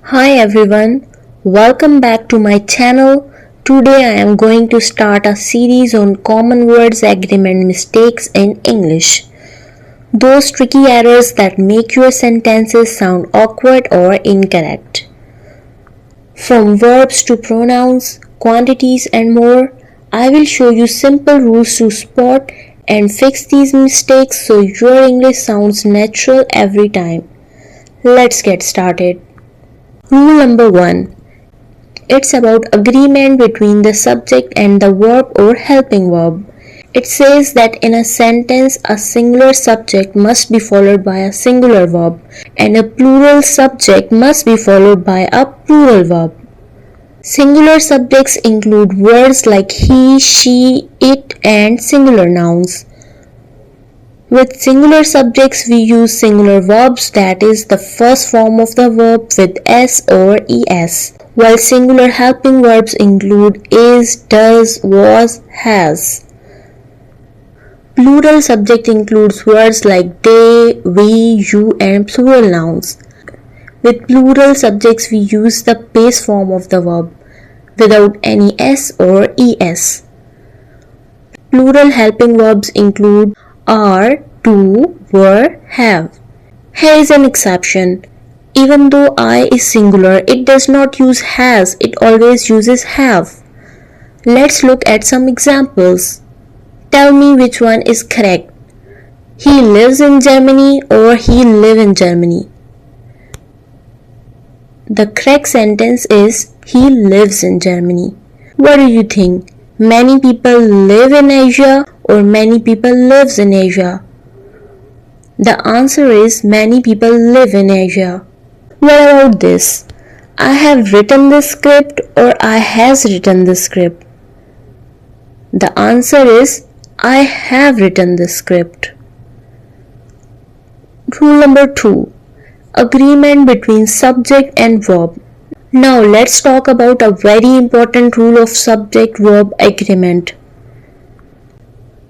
Hi everyone, welcome back to my channel. Today I am going to start a series on common words agreement mistakes in English. Those tricky errors that make your sentences sound awkward or incorrect. From verbs to pronouns, quantities and more, I will show you simple rules to spot and fix these mistakes so your English sounds natural every time. Let's get started. Rule number 1. It's about agreement between the subject and the verb or helping verb. It says that in a sentence, a singular subject must be followed by a singular verb and a plural subject must be followed by a plural verb. Singular subjects include words like he, she, it, and singular nouns. With singular subjects, we use singular verbs, that is, the first form of the verb with s or es, while singular helping verbs include is, does, was, has. Plural subject includes words like they, we, you, and plural nouns. With plural subjects, we use the base form of the verb without any s or es. Plural helping verbs include are, do, were, have. Here is an exception. Even though I is singular, it does not use has, it always uses have. Let's look at some examples. Tell me which one is correct. He lives in Germany or he live in Germany. The correct sentence is he lives in Germany. What do you think? Many people live in Asia or many people lives in Asia? The answer is many people live in Asia. What about this? I have written this script or I has written this script? The answer is I have written this script. Rule number 2. Agreement between subject and verb. Now let's talk about a very important rule of subject-verb agreement.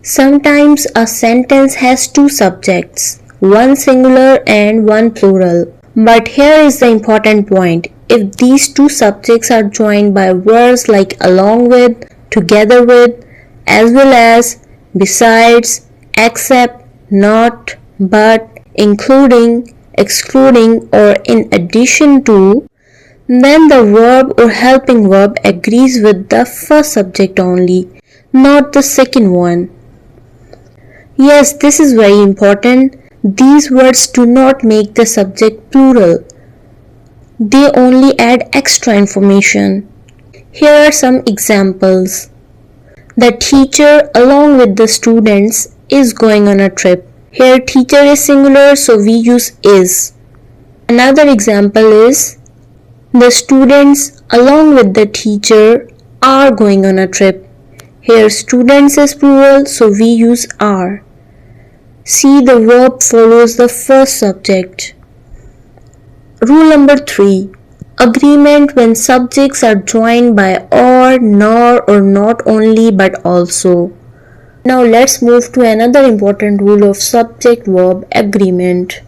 Sometimes a sentence has two subjects, one singular and one plural. But here is the important point. If these two subjects are joined by words like along with, together with, as well as, besides, except, not, but, including, excluding, or in addition to, then the verb or helping verb agrees with the first subject only, not the second one. Yes, this is very important. These words do not make the subject plural. They only add extra information. Here are some examples. The teacher along with the students is going on a trip. Here teacher is singular, so we use is. Another example is the students along with the teacher are going on a trip. Here students is plural, so we use are. See, the verb follows the first subject. Rule number 3. Agreement when subjects are joined by or, nor, or not only but also. Now let's move to another important rule of subject-verb agreement.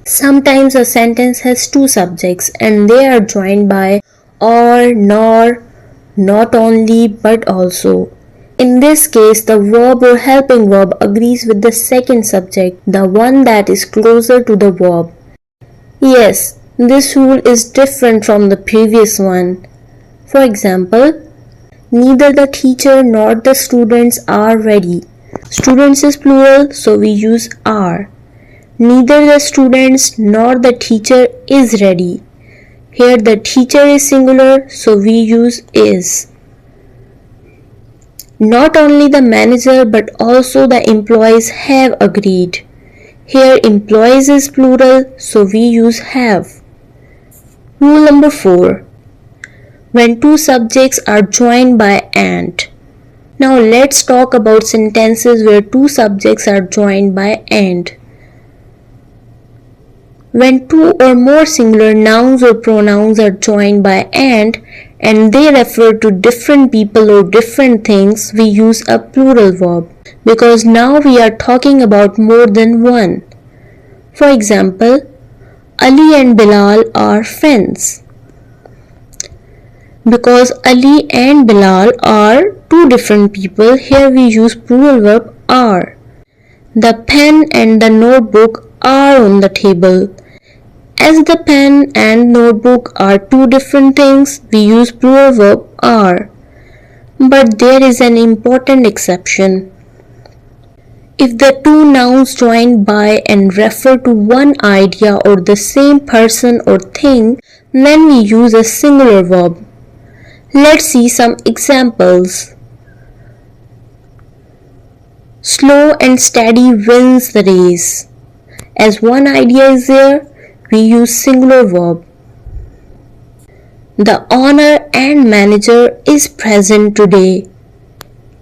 Sometimes a sentence has two subjects and they are joined by or, nor, not only but also. In this case, the verb or helping verb agrees with the second subject, the one that is closer to the verb. Yes, this rule is different from the previous one. For example, neither the teacher nor the students are ready. Students is plural, so we use are. Neither the students nor the teacher is ready. Here the teacher is singular, so we use is. Not only the manager but also the employees have agreed. Here employees is plural, so we use have. Rule number 4. When two subjects are joined by and. Now let's talk about sentences where two subjects are joined by and. When two or more singular nouns or pronouns are joined by and they refer to different people or different things, we use a plural verb because now we are talking about more than one. For example, Ali and Bilal are friends. Because Ali and Bilal are two different people, here we use plural verb are. The pen and the notebook are on the table. As the pen and notebook are two different things, we use plural verb are. But there is an important exception. If the two nouns join by and refer to one idea or the same person or thing, then we use a singular verb. Let's see some examples. Slow and steady wins the race. As one idea is there, we use singular verb. The owner and manager is present today.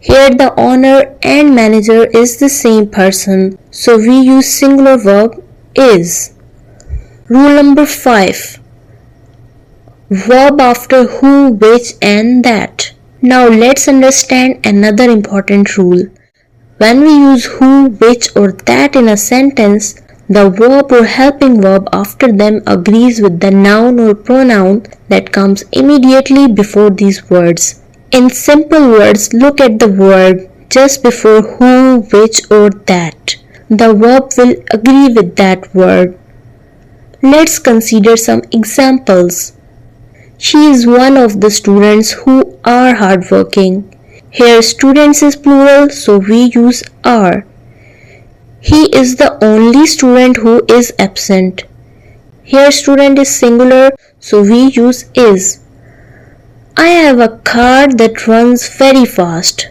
Here the owner and manager is the same person, so we use singular verb is. Rule number 5. Verb after who, which and that. Now let's understand another important rule. When we use who, which or that in a sentence, the verb or helping verb after them agrees with the noun or pronoun that comes immediately before these words. In simple words, look at the word just before who, which or that. The verb will agree with that word. Let's consider some examples. She is one of the students who are hardworking. Here students is plural, so we use are. He is the only student who is absent. Here student is singular, so we use is. I have a car that runs very fast.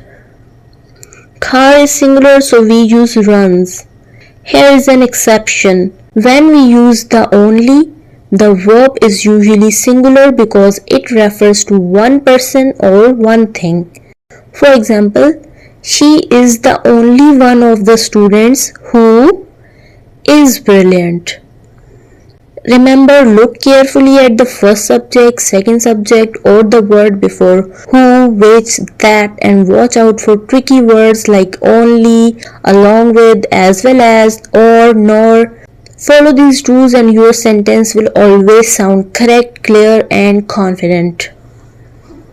Car is singular, so we use runs. Here is an exception. When we use the only, the verb is usually singular because it refers to one person or one thing. For example, she is the only one of the students who is brilliant. Remember, look carefully at the first subject, second subject or the word before who, which, that and watch out for tricky words like only, along with, as well as, or, nor. Follow these rules and your sentence will always sound correct, clear and confident.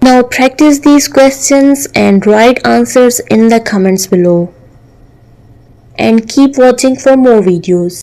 Now practice these questions and write answers in the comments below. And keep watching for more videos.